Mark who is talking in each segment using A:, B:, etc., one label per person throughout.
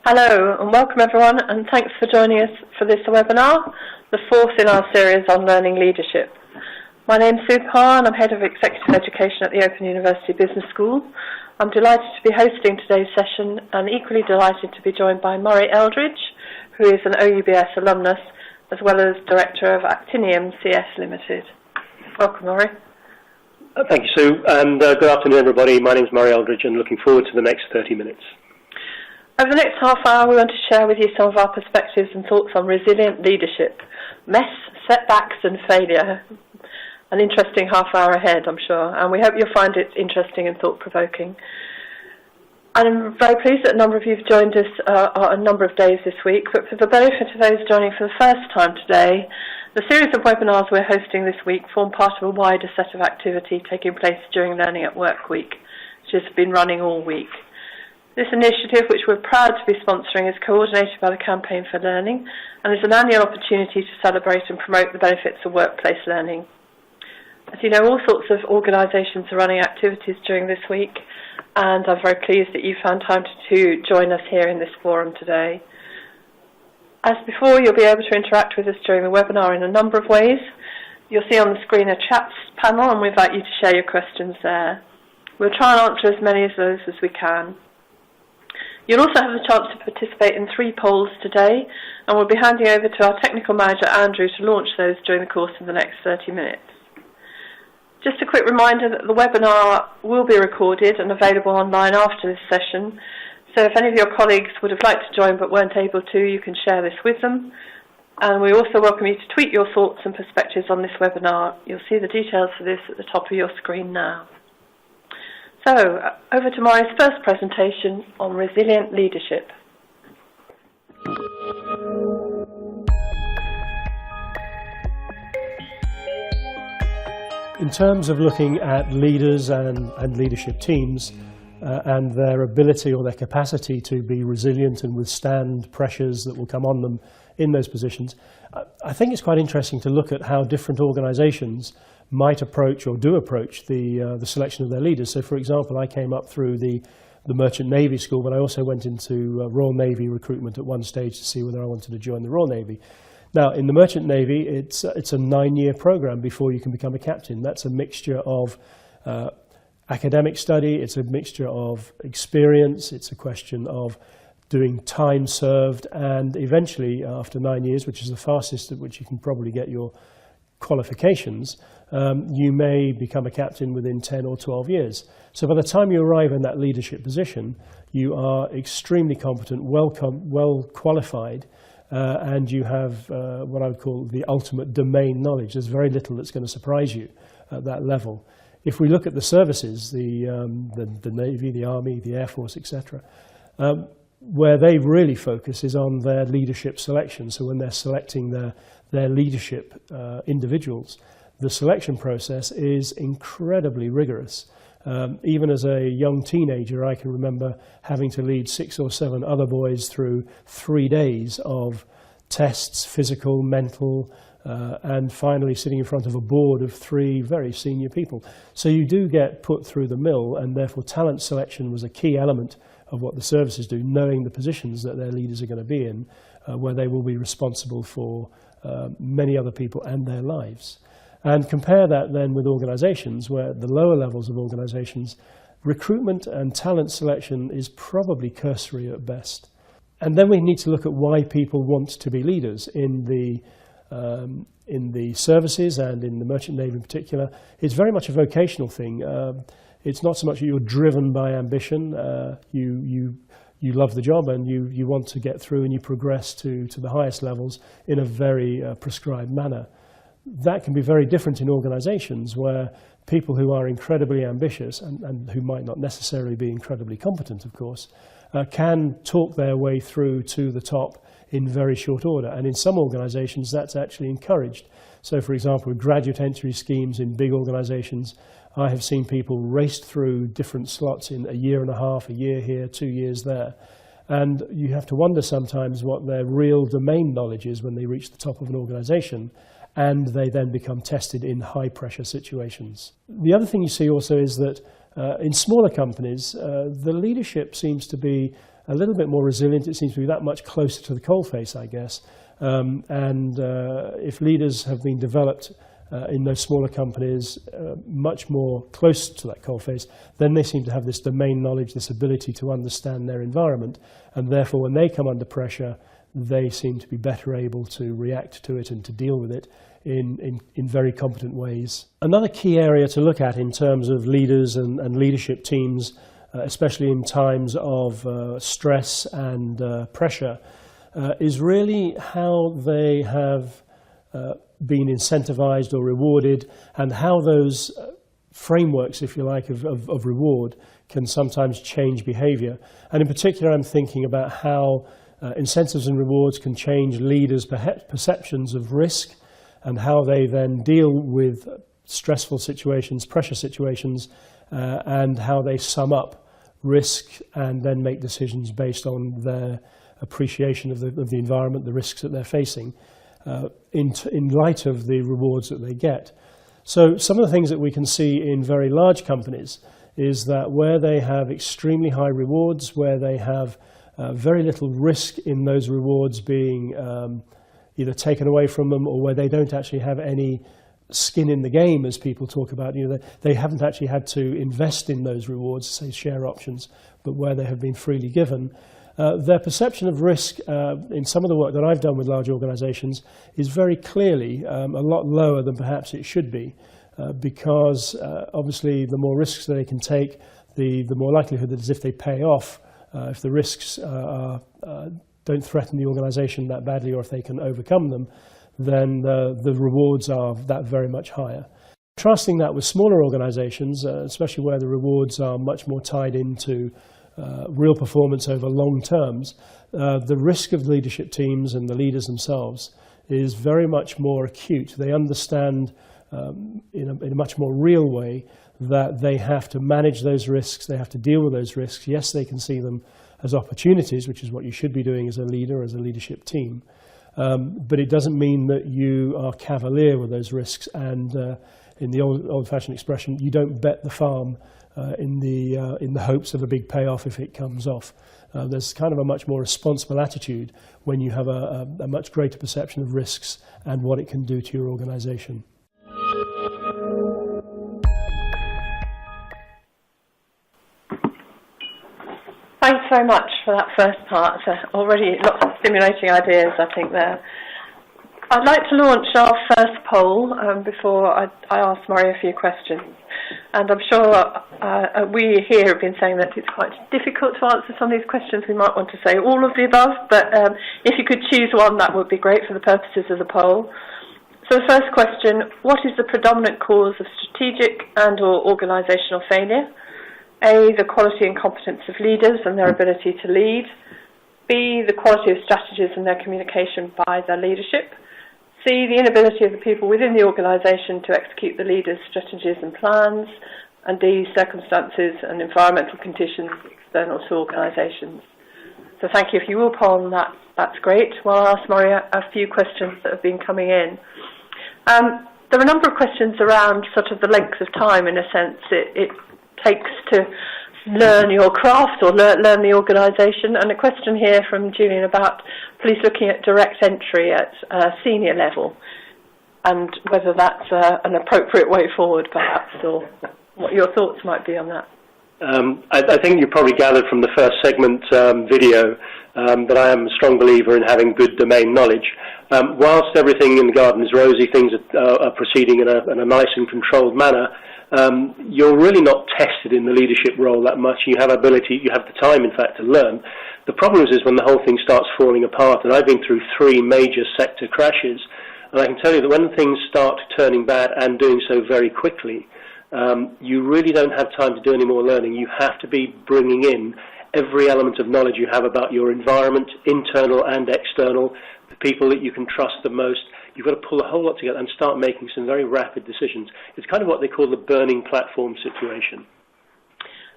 A: Hello and welcome everyone, and thanks for joining us for this webinar, the fourth in our series on learning leadership. My name is Sue Parr and I'm Head of Executive Education at the Open University Business School. I'm delighted to be hosting today's session and equally delighted to be joined by Murray Eldridge, who is an OUBS alumnus, as well as Director of Actinium CS Limited. Welcome, Murray.
B: Thank you, Sue, and good afternoon, everybody. My name is Murray Eldridge and looking forward to the next 30 minutes.
A: Over the next half hour, we want to share with you some of our perspectives and thoughts on resilient leadership, mess, setbacks and failure. An interesting half hour ahead, I'm sure, and we hope you'll find it interesting and thought-provoking. I'm very pleased that a number of you have joined us a number of days this week, but for the benefit of those joining for the first time today, the series of webinars we're hosting this week form part of a wider set of activity taking place during Learning at Work Week, which has been running all week. This initiative, which we're proud to be sponsoring, is coordinated by the Campaign for Learning and is an annual opportunity to celebrate and promote the benefits of workplace learning. As you know, all sorts of organisations are running activities during this week, and I'm very pleased that you found time to join us here in this forum today. As before, you'll be able to interact with us during the webinar in a number of ways. You'll see on the screen a chats panel, and we invite you to share your questions there. We'll try and answer as many of those as we can. You'll also have the chance to participate in 3 polls today, and we'll be handing over to our technical manager, Andrew, to launch those during the course of the next 30 minutes. Just a quick reminder that the webinar will be recorded and available online after this session, so if any of your colleagues would have liked to join but weren't able to, you can share this with them. And we also welcome you to tweet your thoughts and perspectives on this webinar. You'll see the details for this at the top of your screen now. So, over to Murray's first presentation on resilient leadership.
B: In terms of looking at leaders and leadership teams and their ability or their capacity to be resilient and withstand pressures that will come on them in those positions, I think it's quite interesting to look at how different organisations might approach or do approach the selection of their leaders. So, for example, I came up through the Merchant Navy School, but I also went into Royal Navy recruitment at one stage to see whether I wanted to join the Royal Navy. Now, in the Merchant Navy, it's a 9-year program before you can become a captain. That's a mixture of academic study, it's a mixture of experience, it's a question of doing time served, and eventually, after 9 years, which is the fastest at which you can probably get your qualifications, you may become a captain within 10 or 12 years. So by the time you arrive in that leadership position, you are extremely competent, well qualified, and you have what I would call the ultimate domain knowledge. There's very little that's going to surprise you at that level. If we look at the services, the Navy, the Army, the Air Force, etc., where they really focus is on their leadership selection. So when they're selecting their leadership individuals, the selection process is incredibly rigorous. Even as a young teenager, I can remember having to lead 6 or 7 other boys through 3 days of tests, physical, mental, and finally sitting in front of a board of 3 very senior people. So you do get put through the mill, and therefore talent selection was a key element of what the services do, knowing the positions that their leaders are going to be in, where they will be responsible for many other people and their lives. And compare that then with organisations where at the lower levels of organisations, recruitment and talent selection is probably cursory at best. And then we need to look at why people want to be leaders in the services and in the Merchant Navy in particular. It's very much a vocational thing. It's not so much that you're driven by ambition. You love the job and you want to get through and you progress to the highest levels in a very prescribed manner. That can be very different in organisations where people who are incredibly ambitious and who might not necessarily be incredibly competent, of course, can talk their way through to the top in very short order. And in some organisations, that's actually encouraged. So, for example, with graduate entry schemes in big organisations, I have seen people raced through different slots in a year and a half, a year here, 2 years there. And you have to wonder sometimes what their real domain knowledge is when they reach the top of an organisation, and they then become tested in high-pressure situations. The other thing you see also is that in smaller companies, the leadership seems to be a little bit more resilient. It seems to be that much closer to the coalface, I guess. If leaders have been developed in those smaller companies much more close to that coalface, then they seem to have this domain knowledge, this ability to understand their environment, and therefore when they come under pressure, they seem to be better able to react to it and to deal with it in very competent ways. Another key area to look at in terms of leaders and leadership teams, especially in times of stress and pressure, is really how they have been incentivized or rewarded, and how those frameworks, if you like, of reward can sometimes change behavior. And in particular, I'm thinking about how incentives and rewards can change leaders' perceptions of risk, and how they then deal with stressful situations, pressure situations, and how they sum up risk and then make decisions based on their appreciation of the environment, the risks that they're facing, in light of the rewards that they get. So some of the things that we can see in very large companies is that where they have extremely high rewards, where they have very little risk in those rewards being either taken away from them, or where they don't actually have any skin in the game, as people talk about. They haven't actually had to invest in those rewards, say share options, but where they have been freely given. Their perception of risk in some of the work that I've done with large organizations is very clearly a lot lower than perhaps it should be, because obviously the more risks they can take, the more likelihood that if they pay off, if the risks don't threaten the organization that badly, or if they can overcome them, then the rewards are that very much higher. Contrasting that with smaller organizations, especially where the rewards are much more tied into real performance over long terms, the risk of leadership teams and the leaders themselves is very much more acute. They understand in a much more real way that they have to manage those risks, they have to deal with those risks. Yes, they can see them as opportunities, which is what you should be doing as a leader, as a leadership team. But it doesn't mean that you are cavalier with those risks, and in the old-fashioned expression, you don't bet the farm in the hopes of a big payoff if it comes off. There's kind of a much more responsible attitude when you have a much greater perception of risks and what it can do to your organization.
A: Thanks very much for that first part. Already lots of stimulating ideas, I think, there. I'd like to launch our first poll before I ask Murray a few questions. And I'm sure we here have been saying that it's quite difficult to answer some of these questions. We might want to say all of the above, but if you could choose one, that would be great for the purposes of the poll. So the first question: what is the predominant cause of strategic and/or organisational failure? A, the quality and competence of leaders and their ability to lead. B, the quality of strategies and their communication by their leadership. C, the inability of the people within the organisation to execute the leader's strategies and plans. And D, circumstances and environmental conditions external to organisations. So thank you. If you will poll on that, that's great. Well, I'll ask Murray a few questions that have been coming in. There are a number of questions around sort of the length of time, in a sense, it takes to learn your craft or learn the organisation. And a question here from Julian about police looking at direct entry at senior level, and whether that's an appropriate way forward, perhaps, or what your thoughts might be on that.
C: I think you probably gathered from the first segment video that I am a strong believer in having good domain knowledge. Whilst everything in the garden is rosy, things are proceeding in a nice and controlled manner, you're really not tested in the leadership role that much. You have ability, you have the time, in fact, to learn. The problem is when the whole thing starts falling apart, and I've been through 3 major sector crashes, and I can tell you that when things start turning bad and doing so very quickly, you really don't have time to do any more learning. You have to be bringing in every element of knowledge you have about your environment, internal and external, the people that you can trust the most. You've got to pull the whole lot together and start making some very rapid decisions. It's kind of what they call the burning platform situation.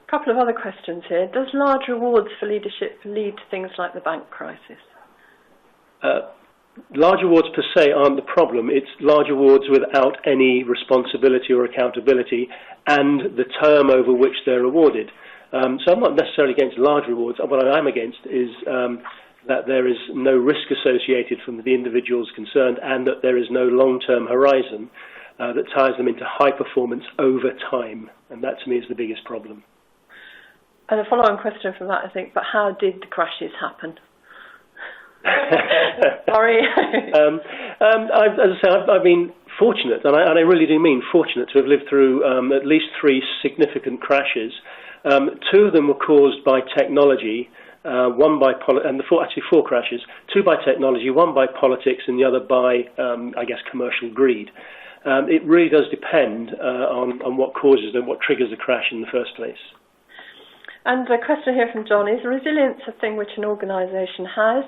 A: A couple of other questions here. Does large rewards for leadership lead to things like the bank crisis?
C: Large awards per se aren't the problem. It's large awards without any responsibility or accountability and the term over which they're awarded. So I'm not necessarily against large rewards. What I am against is that there is no risk associated from the individuals concerned, and that there is no long-term horizon that ties them into high performance over time. And that, to me, is the biggest problem.
A: And a follow-on question from that, I think, but how did the crashes happen? Sorry.
C: As I say, I've been fortunate, and I really do mean fortunate, to have lived through at least 3 significant crashes. 2 of them were caused by technology, one by actually 4 crashes, 2 by technology, 1 by politics, and the other by, I guess, commercial greed. It really does depend on what causes and what triggers a crash in the first place.
A: And a question here from John, is resilience a thing which an organisation has,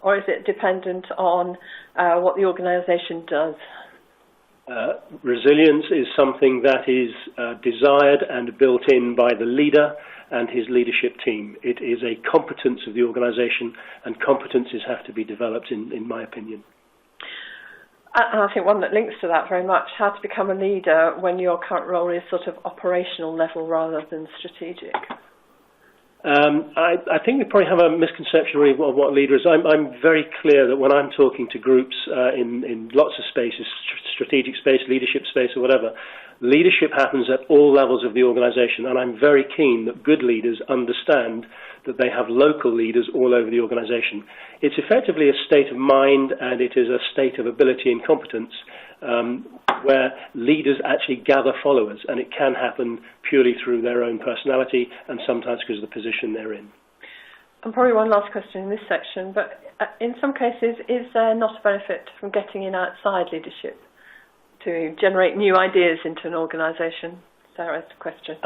A: or is it dependent on what the organisation does?
C: Resilience is something that is desired and built in by the leader and his leadership team. It is a competence of the organisation, and competences have to be developed, in my opinion.
A: And I think one that links to that very much, how to become a leader when your current role is sort of operational level rather than strategic.
C: I think we probably have a misconception really of what leader is. I'm very clear that when I'm talking to groups in lots of spaces, strategic space, leadership space, or whatever, leadership happens at all levels of the organisation, and I'm very keen that good leaders understand that they have local leaders all over the organisation. It's effectively a state of mind, and it is a state of ability and competence where leaders actually gather followers, and it can happen purely through their own personality and sometimes because of the position they're in.
A: And probably one last question in this section, but in some cases, is there not a benefit from getting in outside leadership to generate new ideas into an organisation? Sarah's question.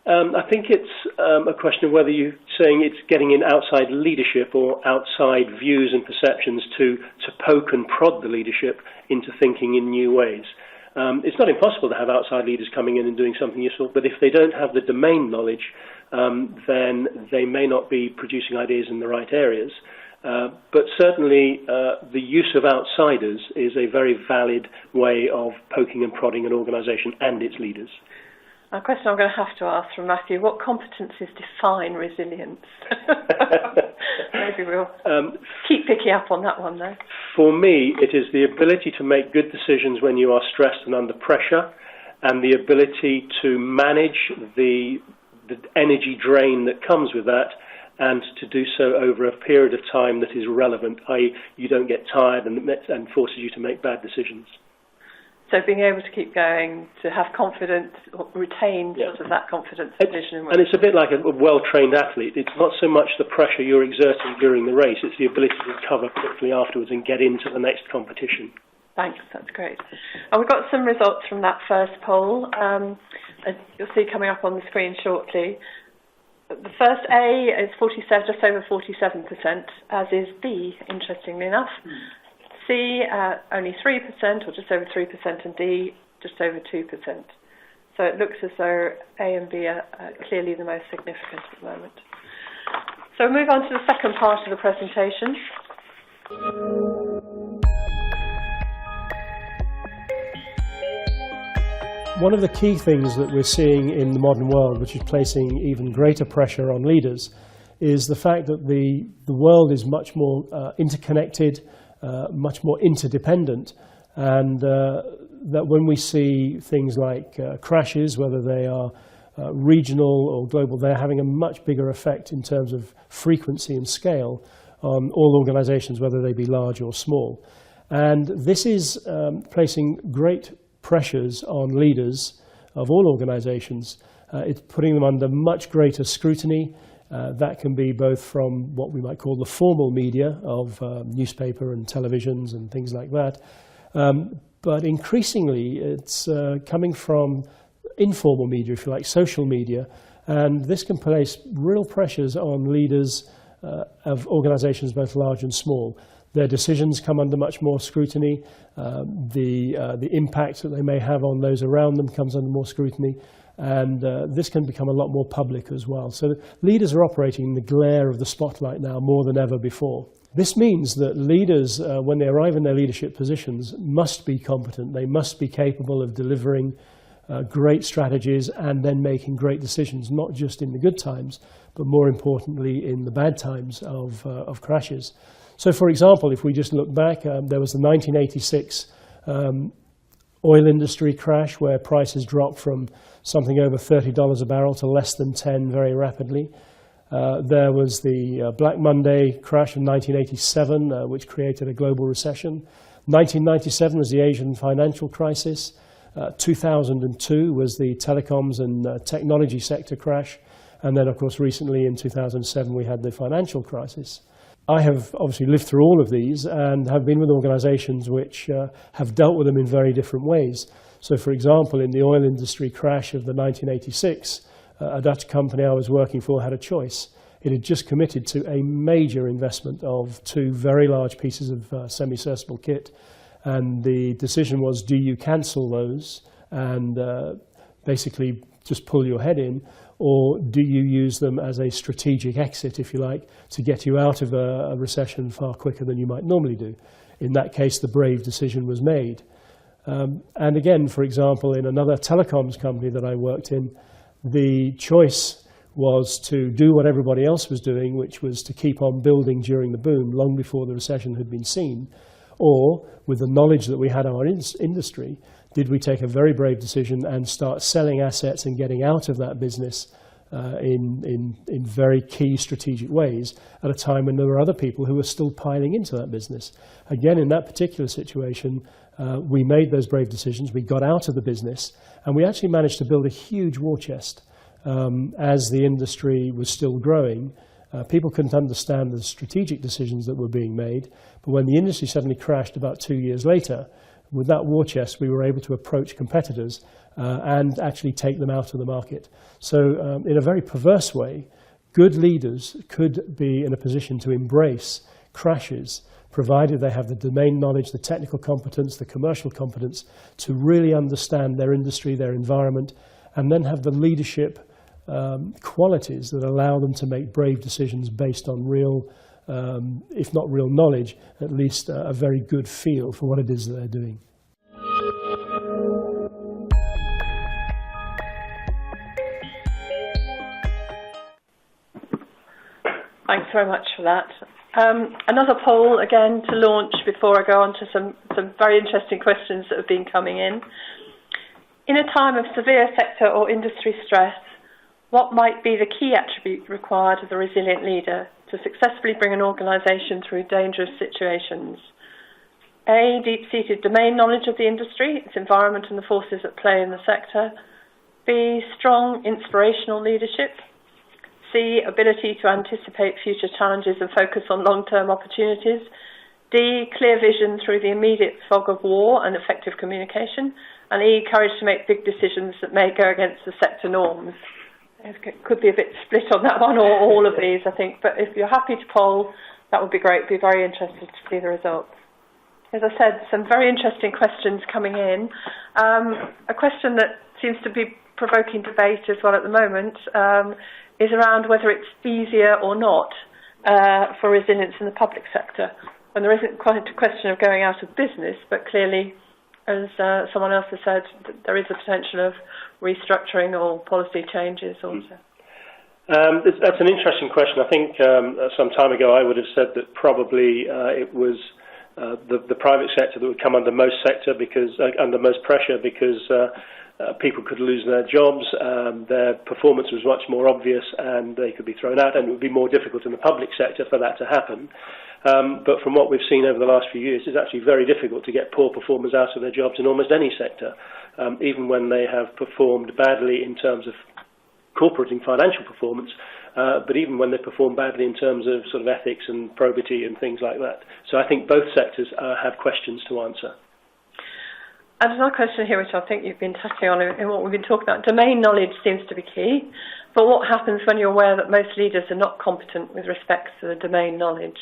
C: I think it's a question of whether you're saying it's getting in outside leadership or outside views and perceptions to poke and prod the leadership into thinking in new ways. It's not impossible to have outside leaders coming in and doing something useful, but if they don't have the domain knowledge, then they may not be producing ideas in the right areas. But certainly the use of outsiders is a very valid way of poking and prodding an organisation and its leaders.
A: A question I'm going to have to ask from Matthew, what competencies define resilience? Maybe we'll keep picking up on that one though.
C: For me, it is the ability to make good decisions when you are stressed and under pressure, and the ability to manage the energy drain that comes with that, and to do so over a period of time that is relevant, i.e. you don't get tired and forces you to make bad decisions.
A: So being able to keep going, to have confidence, retain sort of that confidence and vision.
C: And it's a bit like a well-trained athlete. It's not so much the pressure you're exerting during the race, it's the ability to recover quickly afterwards and get into the next competition.
A: Thanks, that's great. And we've got some results from that first poll. As you'll see coming up on the screen shortly. The first A is just over 47%, as is B, interestingly enough. C, only 3%, or just over 3%, and D, just over 2%. So it looks as though A and B are clearly the most significant at the moment. So we'll move on to the second part of the presentation.
B: One of the key things that we're seeing in the modern world, which is placing even greater pressure on leaders, is the fact that the world is much more interconnected, much more interdependent, and that when we see things like crashes, whether they are regional or global, they're having a much bigger effect in terms of frequency and scale on all organizations, whether they be large or small. And this is placing great pressures on leaders of all organizations. It's putting them under much greater scrutiny. That can be both from what we might call the formal media of newspaper and televisions and things like that, but increasingly it's coming from informal media, if you like, social media, and this can place real pressures on leaders of organizations both large and small. Their decisions come under much more scrutiny. The impact that they may have on those around them comes under more scrutiny. And this can become a lot more public as well. So leaders are operating in the glare of the spotlight now more than ever before. This means that leaders, when they arrive in their leadership positions, must be competent. They must be capable of delivering great strategies, and then making great decisions, not just in the good times, but more importantly in the bad times of crashes. So, for example, if we just look back, there was the 1986 oil industry crash where prices dropped from something over $30 a barrel to less than 10 very rapidly. There was the Black Monday crash in 1987, which created a global recession. 1997 was the Asian financial crisis. 2002 was the telecoms and technology sector crash. And then, of course, recently in 2007, we had the financial crisis. I have obviously lived through all of these and have been with organizations which have dealt with them in very different ways. So, for example, in the oil industry crash of the 1986, a Dutch company I was working for had a choice. It had just committed to a major investment of 2 very large pieces of semi-submersible kit. And the decision was, do you cancel those and basically just pull your head in, or do you use them as a strategic exit, if you like, to get you out of a recession far quicker than you might normally do? In that case, the brave decision was made. And again, for example, in another telecoms company that I worked in, the choice was to do what everybody else was doing, which was to keep on building during the boom, long before the recession had been seen. Or, with the knowledge that we had in our industry, did we take a very brave decision and start selling assets and getting out of that business in very key strategic ways at a time when there were other people who were still piling into that business? Again, in that particular situation, we made those brave decisions, we got out of the business, and we actually managed to build a huge war chest as the industry was still growing. People couldn't understand the strategic decisions that were being made, but when the industry suddenly crashed about 2 years later, with that war chest, we were able to approach competitors and actually take them out of the market. So in a very perverse way, good leaders could be in a position to embrace crashes, provided they have the domain knowledge, the technical competence, the commercial competence to really understand their industry, their environment, and then have the leadership qualities that allow them to make brave decisions based on real, if not real knowledge, at least a very good feel for what it is that they're doing.
A: Thanks very much for that. Another poll, again, to launch before I go on to some very interesting questions that have been coming in. In a time of severe sector or industry stress, what might be the key attribute required of the resilient leader to successfully bring an organisation through dangerous situations? A, deep-seated domain knowledge of the industry, its environment and the forces at play in the sector. B, strong inspirational leadership. C, ability to anticipate future challenges and focus on long-term opportunities. D, clear vision through the immediate fog of war and effective communication. And E, courage to make big decisions that may go against the sector norms. It could be a bit split on that one, or all of these, I think. But if you're happy to poll, that would be great. Be very interested to see the results. As I said, some very interesting questions coming in. A question that seems to be provoking debate as well at the moment is around whether it's easier or not for resilience in the public sector. And there isn't quite a question of going out of business, but clearly, as someone else has said, there is a potential of restructuring or policy changes also.
C: That's an interesting question. I think some time ago I would have said that probably it was the private sector that would come under most under most pressure because people could lose their jobs, their performance was much more obvious and they could be thrown out, and it would be more difficult in the public sector for that to happen. But from what we've seen over the last few years, it's actually very difficult to get poor performers out of their jobs in almost any sector, even when they have performed badly in terms of corporate and financial performance, but even when they perform badly in terms of sort of ethics and probity and things like that. So I think both sectors have questions to answer.
A: And another question here, which I think you've been touching on in what we've been talking about, domain knowledge seems to be key, but what happens when you're aware that most leaders are not competent with respect to the domain knowledge?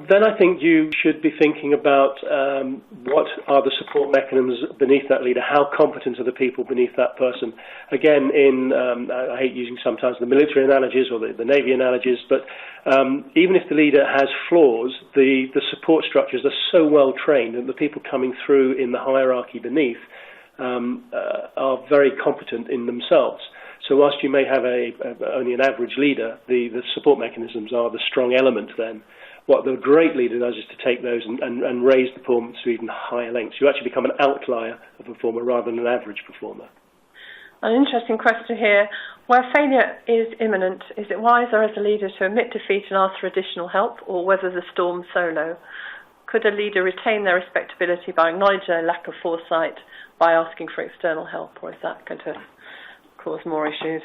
C: Then I think you should be thinking about what are the support mechanisms beneath that leader, how competent are the people beneath that person. Again, I hate using sometimes the military analogies or the Navy analogies, but even if the leader has flaws, the support structures are so well trained that the people coming through in the hierarchy beneath are very competent in themselves. So whilst you may have only an average leader, the support mechanisms are the strong element then. What the great leader does is to take those and raise the performance to even higher lengths. You actually become an outlier of a performer rather than an average performer.
A: An interesting question here. Where failure is imminent, is it wiser as a leader to admit defeat and ask for additional help, or weather the storm solo? Could a leader retain their respectability by acknowledging their lack of foresight by asking for external help, or is that going to cause more issues?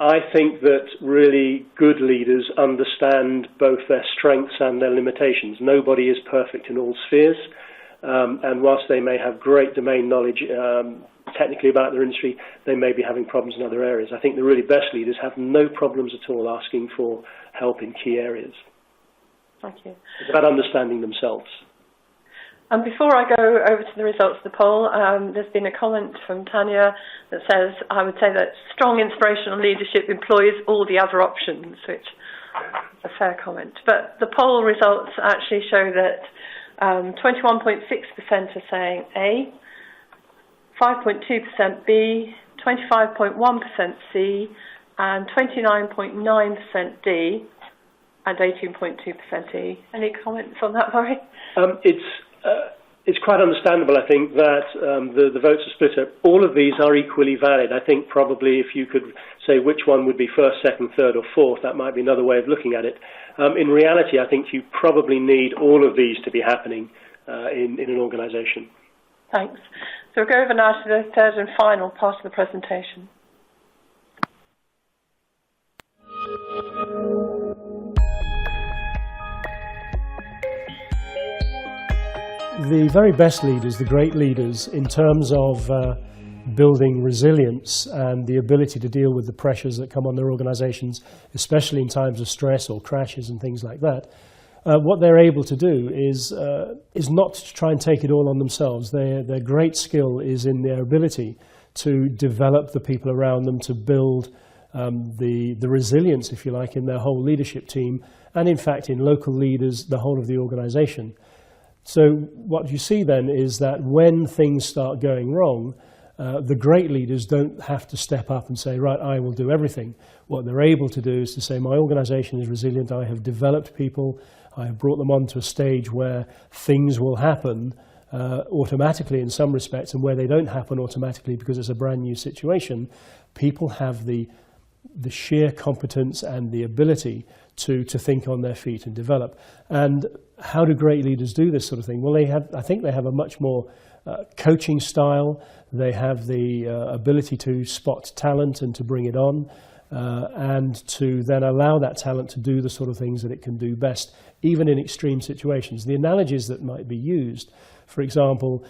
C: I think that really good leaders understand both their strengths and their limitations. Nobody is perfect in all spheres, and whilst they may have great domain knowledge technically about their industry, they may be having problems in other areas. I think the really best leaders have no problems at all asking for help in key areas.
A: Thank you.
C: It's about understanding themselves.
A: And before I go over to the results of the poll, there's been a comment from Tanya that says, I would say that strong inspirational leadership employs all the other options, which is a fair comment. But the poll results actually show that 21.6% are saying A, 5.2% B, 25.1% C, and 29.9% D, and 18.2% E. Any comments on that, Murray?
C: It's quite understandable, I think, that the votes are split up. All of these are equally valid. I think probably if you could say which one would be first, second, third or fourth, that might be another way of looking at it. In reality, I think you probably need all of these to be happening in an organisation.
A: Thanks. So we'll go over now to the third and final part of the presentation.
B: The very best leaders, the great leaders, in terms of building resilience and the ability to deal with the pressures that come on their organisations, especially in times of stress or crashes and things like that, what they're able to do is not to try and take it all on themselves. Their great skill is in their ability to develop the people around them, to build the resilience, if you like, in their whole leadership team, and in fact in local leaders, the whole of the organisation. So what you see then is that when things start going wrong, the great leaders don't have to step up and say, right, I will do everything. What they're able to do is to say, my organisation is resilient, I have developed people, I have brought them onto a stage where things will happen automatically in some respects, and where they don't happen automatically because it's a brand new situation, people have the sheer competence and the ability to think on their feet and develop. And how do great leaders do this sort of thing? Well, I think they have a much more coaching style. They have the ability to spot talent and to bring it on, and to then allow that talent to do the sort of things that it can do best, even in extreme situations. The analogies that might be used, for example,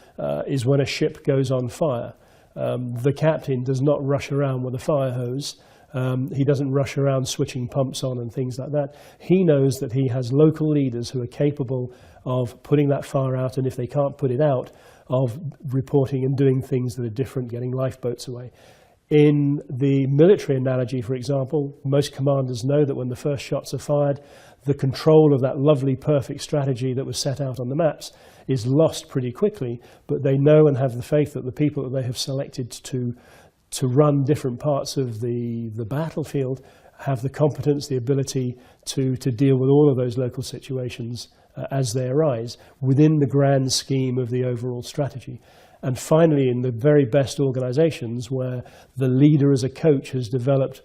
B: is when a ship goes on fire. The captain does not rush around with a fire hose. He doesn't rush around switching pumps on and things like that. He knows that he has local leaders who are capable of putting that fire out, and if they can't put it out, of reporting and doing things that are different, getting lifeboats away. In the military analogy, for example, most commanders know that when the first shots are fired, the control of that lovely, perfect strategy that was set out on the maps is lost pretty quickly, but they know and have the faith that the people that they have selected to run different parts of the battlefield have the competence, the ability to deal with all of those local situations as they arise within the grand scheme of the overall strategy. And finally, in the very best organizations where the leader as a coach has developed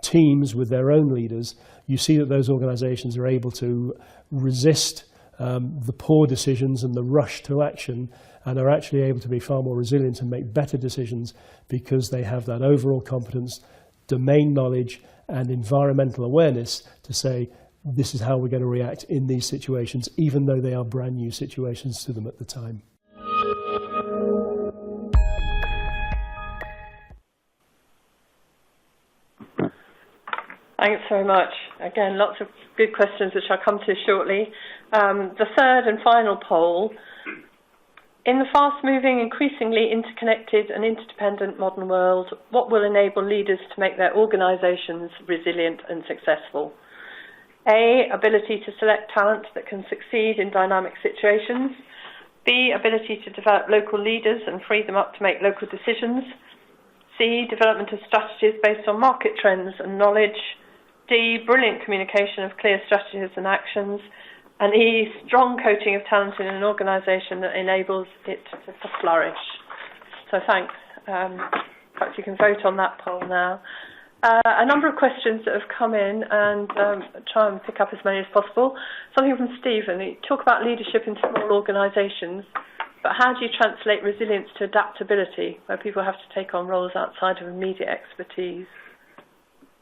B: teams with their own leaders, you see that those organizations are able to resist the poor decisions and the rush to action, and are actually able to be far more resilient and make better decisions because they have that overall competence, domain knowledge and environmental awareness to say, this is how we're going to react in these situations, even though they are brand new situations to them at the time.
A: Thanks very much. Again, lots of good questions which I'll come to shortly. The third and final poll. In the fast-moving, increasingly interconnected and interdependent modern world, what will enable leaders to make their organisations resilient and successful? A, ability to select talent that can succeed in dynamic situations. B, ability to develop local leaders and free them up to make local decisions. C, development of strategies based on market trends and knowledge. D, brilliant communication of clear strategies and actions. And E, strong coaching of talent in an organisation that enables it to flourish. So thanks. Perhaps you can vote on that poll now. A number of questions that have come in, and try and pick up as many as possible. Something from Stephen. You talk about leadership in small organisations, but how do you translate resilience to adaptability, where people have to take on roles outside of immediate expertise?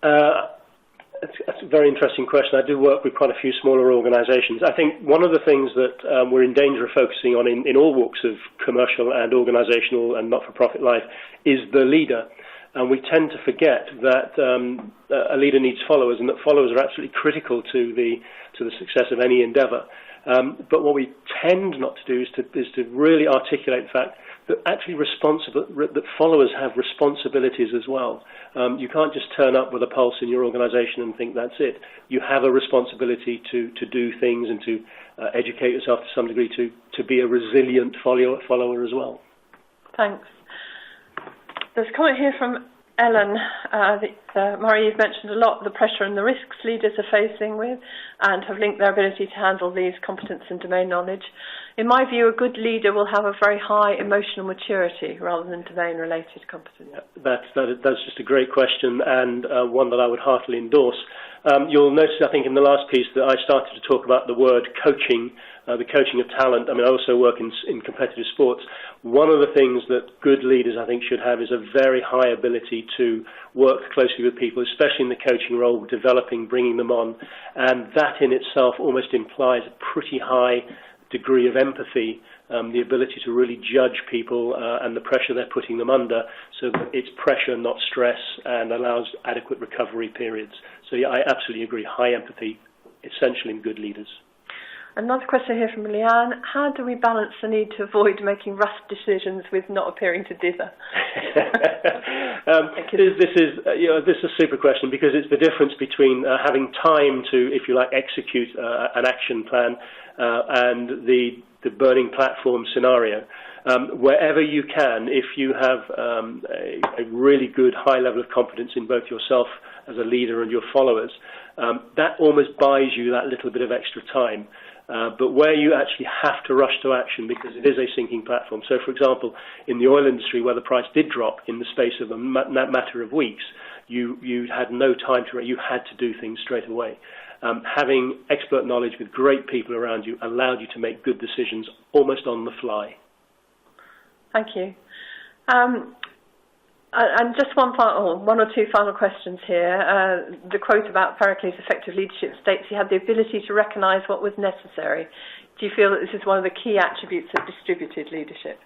C: That's a very interesting question. I do work with quite a few smaller organisations. I think one of the things that we're in danger of focusing on in all walks of commercial and organisational and not-for-profit life is the leader. And we tend to forget that a leader needs followers, and that followers are absolutely critical to the success of any endeavour. But what we tend not to do is to really articulate the fact that actually that followers have responsibilities as well. You can't just turn up with a pulse in your organisation and think that's it. You have a responsibility to do things and to educate yourself to some degree to be a resilient follower as well.
A: Thanks. There's a comment here from Ellen. Murray, you've mentioned a lot the pressure and the risks leaders are facing with, and have linked their ability to handle these competence and domain knowledge. In my view, a good leader will have a very high emotional maturity rather than domain-related competence.
C: Yeah, that's just a great question, and one that I would heartily endorse. You'll notice, I think, in the last piece that I started to talk about the word coaching, the coaching of talent. I mean, I also work in competitive sports. One of the things that good leaders, I think, should have is a very high ability to work closely with people, especially in the coaching role, developing, bringing them on. And that in itself almost implies a pretty high degree of empathy, the ability to really judge people and the pressure they're putting them under, so that it's pressure, not stress, and allows adequate recovery periods. So yeah, I absolutely agree. High empathy, essential in good leaders.
A: Another question here from Leanne. How do we balance the need to avoid making rushed decisions with not appearing to dither?
C: This is a super question, because it's the difference between having time to, if you like, execute an action plan and the burning platform scenario. Wherever you can, if you have a really good high level of confidence in both yourself as a leader and your followers, that almost buys you that little bit of extra time. But where you actually have to rush to action, because it is a sinking platform. So, for example, in the oil industry, where the price did drop in the space of a matter of weeks, you had no time you had to do things straight away. Having expert knowledge with great people around you allowed you to make good decisions almost on the fly.
A: Thank you. And just one or two final questions here. The quote about Pericles' effective leadership states he had the ability to recognise what was necessary. Do you feel that this is one of the key attributes of distributed leadership?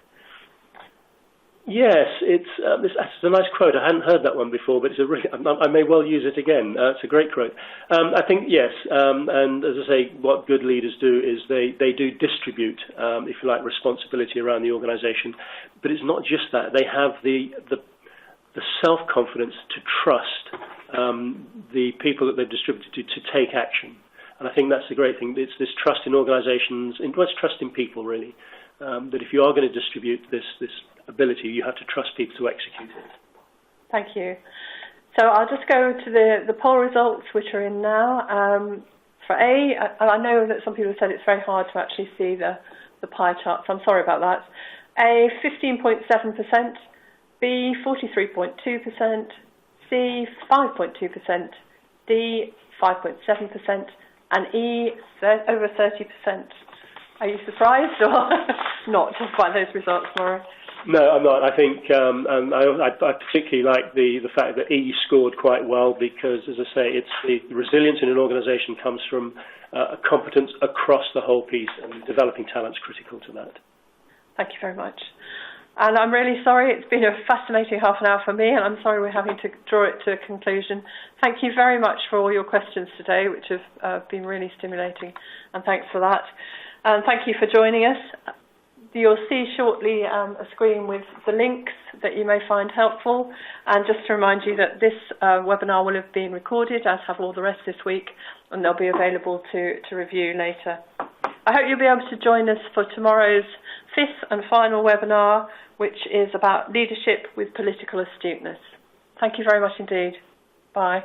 C: Yes, it's a nice quote. I hadn't heard that one before, but I may well use it again. It's a great quote. I think, yes, and as I say, what good leaders do is they do distribute, if you like, responsibility around the organisation. But it's not just that. They have the self-confidence to trust the people that they've distributed to take action. And I think that's the great thing. It's this trust in organisations, it's trust in people, really, that if you are going to distribute this ability, you have to trust people to execute it.
A: Thank you. So I'll just go to the poll results, which are in now. For A, I know that some people have said it's very hard to actually see the pie chart, so I'm sorry about that. A, 15.7%. B, 43.2%, C, 5.2%, D, 5.7%, and E, over 30%. Are you surprised or not by those results, Murray?
C: No, I'm not. I think I particularly like the fact that E scored quite well, because, as I say, it's the resilience in an organisation comes from competence across the whole piece, and developing talent's critical to that.
A: Thank you very much. And I'm really sorry, it's been a fascinating half an hour for me, and I'm sorry we're having to draw it to a conclusion. Thank you very much for all your questions today, which have been really stimulating, and thanks for that. And thank you for joining us. You'll see shortly a screen with the links that you may find helpful. And just to remind you that this webinar will have been recorded, as have all the rest this week, and they'll be available to review later. I hope you'll be able to join us for tomorrow's fifth and final webinar, which is about leadership with political astuteness. Thank you very much indeed. Bye.